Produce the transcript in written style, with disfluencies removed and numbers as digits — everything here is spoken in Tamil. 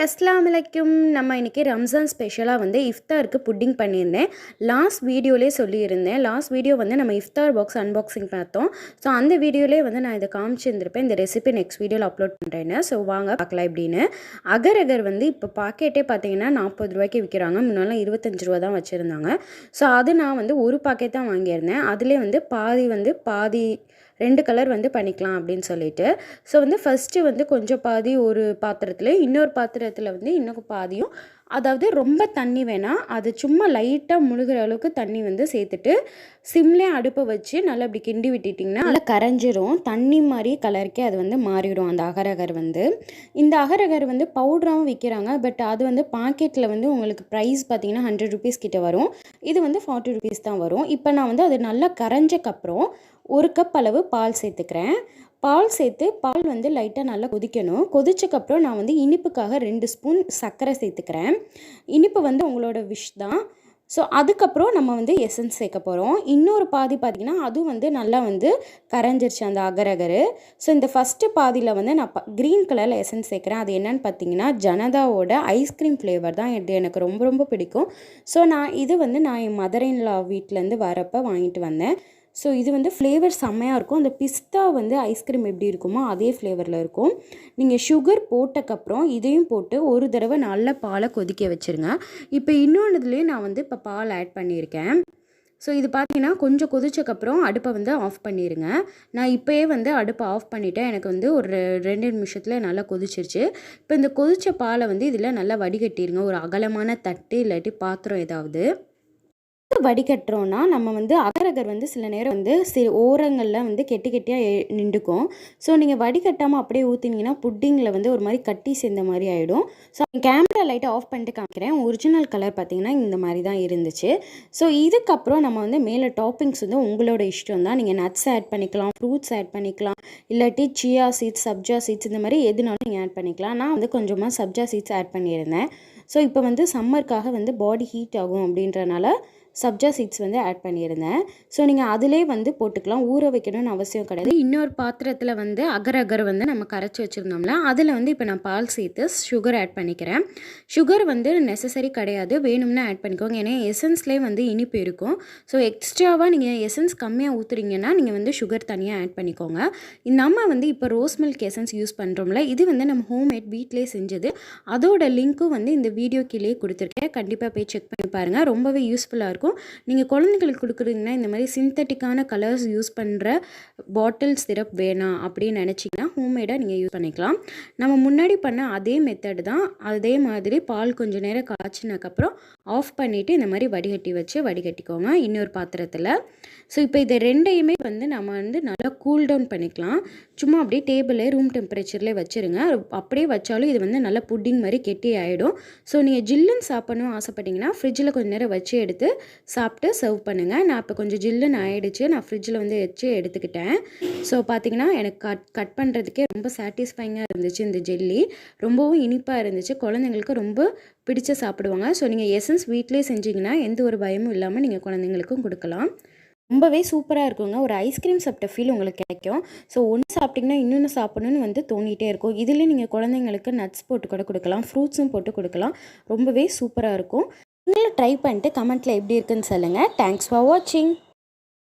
அஸ்ஸலாமு அலைக்கும். நம்ம இன்றைக்கி ரம்ஜான் ஸ்பெஷலாக வந்து இஃப்தாருக்கு புட்டிங் பண்ணியிருந்தேன். லாஸ்ட் வீடியோலேயே சொல்லியிருந்தேன். லாஸ்ட் வீடியோ வந்து நம்ம இஃப்தார் பாக்ஸ் அன்பாக்சிங் பார்த்தோம். ஸோ அந்த வீடியோலேயே வந்து நான் இதை காமிச்சிருந்திருப்பேன். இந்த ரெசிபி நெக்ஸ்ட் வீடியோவில் அப்லோட் பண்ணுறேன்னு. ஸோ வாங்க பார்க்கலாம் எப்படின்னு. அகர் வந்து இப்போ பாக்கெட்டே பார்த்தீங்கன்னா 40 ரூபாய்க்கு விற்கிறாங்க. முன்னாலாம் 25 ரூபா தான் வச்சுருந்தாங்க. ஸோ அது நான் வந்து ஒரு பாக்கெட் தான் வாங்கியிருந்தேன். அதிலே வந்து பாதி 2 கலர் வந்து பண்ணிக்கலாம் அப்படின்னு சொல்லிட்டு. ஸோ வந்து ஃபஸ்ட்டு வந்து கொஞ்சம் பாதி ஒரு பாத்திரத்தில், இன்னொரு பாத்திரத்தில் வந்து இன்னும் பாதியும், அதாவது ரொம்ப தண்ணி வேணாம், அது சும்மா லைட்டாக முழுகிற அளவுக்கு தண்ணி வந்து சேர்த்துட்டு சிம்லேயே அடுப்பை வச்சு நல்லா அப்படி கிண்டி விட்டுட்டிங்கன்னா நல்லா கரைஞ்சிரும். தண்ணி மாதிரி கலருக்கே அது வந்து மாறிடும் அந்த அகரகர் வந்து. இந்த அகரகர் வந்து பவுடராகவும் விற்கிறாங்க. பட் அது வந்து பாக்கெட்டில் வந்து உங்களுக்கு ப்ரைஸ் பார்த்தீங்கன்னா 100 ருபீஸ் கிட்ட வரும். இது வந்து 40 ருபீஸ் தான் வரும். இப்போ நான் வந்து அது நல்லா கரைஞ்சக்கப்புறம் 1 கப் அளவு பால் சேர்த்துக்கிறேன். பால் சேர்த்து பால் வந்து லைட்டாக நல்லா கொதிக்கணும். கொதிச்சக்கப்புறம் நான் வந்து இனிப்புக்காக 2 ஸ்பூன் சர்க்கரை சேர்த்துக்கிறேன். இனிப்பு வந்து உங்களோட விஷ் தான். ஸோ அதுக்கப்புறம் நம்ம வந்து எசன்ஸ் சேர்க்க போகிறோம். இன்னொரு பாதி பார்த்திங்கன்னா அதுவும் வந்து நல்லா வந்து கரைஞ்சிருச்சு அந்த அகரகரு. ஸோ இந்த ஃபஸ்ட்டு பாதியில் வந்து நான் க்ரீன் கலரில் எசன்ஸ் சேர்க்குறேன். அது என்னென்னு பார்த்தீங்கன்னா ஜனதாவோட ஐஸ்கிரீம் ஃப்ளேவர் தான். இது எனக்கு ரொம்ப ரொம்ப பிடிக்கும். ஸோ இது வந்து நான் என் மதர் இன் லா வீட்டிலேருந்து வரப்போ வாங்கிட்டு வந்தேன். ஸோ இது வந்து ஃப்ளேவர் செம்மையாக இருக்கும். அந்த பிஸ்தா வந்து ஐஸ்கிரீம் எப்படி இருக்குமோ அதே ஃப்ளேவரில் இருக்கும். நீங்கள் சுகர் போட்டக்கப்புறம் இதையும் போட்டு ஒரு தடவை நல்ல பாலை கொதிக்க வச்சுருங்க. இப்போ இன்னொன்றுலேயே நான் வந்து இப்போ பால் ஆட் பண்ணியிருக்கேன். ஸோ இது பார்த்தீங்கன்னா கொஞ்சம் கொதிச்சக்கப்புறம் அடுப்பை வந்து ஆஃப் பண்ணிடுங்க. நான் இப்போயே வந்து அடுப்பை ஆஃப் பண்ணிவிட்டேன். எனக்கு வந்து ஒரு 2 நிமிஷத்தில் நல்லா கொதிச்சிருச்சு. இப்போ இந்த கொதித்த பாலை வந்து இதில் நல்லா வடிகட்டிடுங்க. ஒரு அகலமான தட்டு இல்லாட்டி பாத்திரம் ஏதாவது வடிகட்டுறோன்னா நம்ம வந்து அகரகர் வந்து சில நேரம் வந்து ஓரங்களில் வந்து கெட்டியாக நின்றுக்கும். ஸோ நீங்கள் வடிகட்டாமல் அப்படியே ஊற்றினீங்கன்னா புட்டிங்கில் வந்து ஒரு மாதிரி கட்டி சேர்ந்த மாதிரி ஆகிடும். ஸோ கேமரா லைட்டை ஆஃப் பண்ணிட்டு காமிக்கிறேன். ஒரிஜினல் கலர் பார்த்திங்கன்னா இந்த மாதிரி தான் இருந்துச்சு. ஸோ இதுக்கப்புறம் நம்ம வந்து மேலே டாப்பிங்ஸ் வந்து உங்களோட இஷ்டம் தான். நீங்கள் நட்ஸ் ஆட் பண்ணிக்கலாம், ஃப்ரூட்ஸ் ஆட் பண்ணிக்கலாம், இல்லாட்டி சியா சீட்ஸ், சப்ஜா சீட்ஸ், இந்த மாதிரி எதுனாலும் நீங்கள் ஆட் பண்ணிக்கலாம். நான் வந்து கொஞ்சமாக சப்ஜா சீட்ஸ் ஆட் பண்ணியிருந்தேன். ஸோ இப்போ வந்து சம்மருக்காக வந்து பாடி ஹீட் ஆகும் அப்படின்றனால சப்ஜா சீட்ஸ் வந்து ஆட் பண்ணியிருந்தேன். ஸோ நீங்கள் அதிலே வந்து போட்டுக்கலாம். ஊற வைக்கணும்னு அவசியம் கிடையாது. இன்னொரு பாத்திரத்தில் வந்து அகர் வந்து நம்ம கரைச்சி வச்சுருந்தோம்ல, அதில் வந்து இப்போ நான் பால் சேர்த்து சுகர் ஆட் பண்ணிக்கிறேன். சுகர் வந்து நெசசரி கிடையாது, வேணும்னா ஆட் பண்ணிக்கோங்க. ஏன்னா எசன்ஸ்லேயே வந்து இனிப்பு இருக்கும். ஸோ எக்ஸ்ட்ராவாக நீங்கள் எசன்ஸ் கம்மியாக ஊற்றுறீங்கன்னா நீங்கள் வந்து சுகர் தனியாக ஆட் பண்ணிக்கோங்க. நம்ம வந்து இப்போ ரோஸ் மில்க் எசன்ஸ் யூஸ் பண்ணுறோம்ல, இது வந்து நம்ம ஹோம்மேட் வீட்டிலே செஞ்சது. அதோட லிங்க்கும் வந்து இந்த வீடியோ கீழே கொடுத்துருக்கேன். கண்டிப்பாக போய் செக் பண்ணி பாருங்கள். ரொம்பவே யூஸ்ஃபுல்லாக இருக்கும். நீங்கள் குழந்தைங்களுக்கு கொடுக்குறீங்கன்னா இந்த மாதிரி சிந்தட்டிக்கான கலர்ஸ் யூஸ் பண்ணுற பாட்டில் சிரப் வேணாம் அப்படின்னு நினச்சிங்கன்னா ஹோம்மேடாக நீங்கள் யூஸ் பண்ணிக்கலாம். நம்ம முன்னாடி பண்ண அதே மெத்தட் தான். அதே மாதிரி பால் கொஞ்சம் நேரம் காய்ச்சினதுக்கப்புறம் ஆஃப் பண்ணிவிட்டு இந்த மாதிரி வடிகட்டிக்கோங்க இன்னொரு பாத்திரத்தில். ஸோ இப்போ இது ரெண்டையுமே வந்து நம்ம வந்து நல்லா கூல் டவுன் பண்ணிக்கலாம். சும்மா அப்படியே டேபிளே ரூம் டெம்பரேச்சர்லேயே வச்சுருங்க. அப்படியே வச்சாலும் இது வந்து நல்லா புட்டிங் மாதிரி கெட்டி ஆகிடும். ஸோ நீங்கள் ஜில்லுன்னு சாப்பிடணும் ஆசைப்பட்டீங்கன்னா ஃப்ரிட்ஜில் கொஞ்சம் நேரம் வச்சு எடுத்து சாப்பிட்டு சர்வ் பண்ணுங்கள். நான் இப்போ கொஞ்சம் ஜில்லுன்னு ஆகிடுச்சு. நான் ஃப்ரிட்ஜில் வந்து வச்சு எடுத்துக்கிட்டேன். ஸோ பார்த்திங்கன்னா எனக்கு கட் பண்ணுறதுக்கே ரொம்ப சாட்டிஸ்ஃபைங்காக இருந்துச்சு. இந்த ஜெல்லி ரொம்பவும் இனிப்பாக இருந்துச்சு. குழந்தைங்களுக்கு ரொம்ப பிடிச்ச சாப்பிடுவாங்க. ஸோ நீங்கள் எசன்ஸ் வீட்டிலே செஞ்சிங்கன்னா எந்த ஒரு பயமும் இல்லாமல் நீங்கள் குழந்தைங்களுக்கும் கொடுக்கலாம். ரொம்பவே சூப்பராக இருக்குங்க. ஒரு ஐஸ்கிரீம் சாப்பிட்ட ஃபீல் உங்களுக்கு கிடைக்கும். ஸோ ஒன்று சாப்பிட்டிங்கன்னா இன்னொன்று சாப்பிடணுன்னு வந்து தோணிகிட்டே இருக்கும். இதில் நீங்கள் குழந்தைங்களுக்கு நட்ஸ் போட்டு கூட கொடுக்கலாம், ஃப்ரூட்ஸும் போட்டு கொடுக்கலாம். ரொம்பவே சூப்பராக இருக்கும். நீங்களும் ட்ரை பண்ணிட்டு கமெண்ட்டில் எப்படி இருக்குன்னு சொல்லுங்கள். தேங்க்ஸ் ஃபார் வாட்சிங்.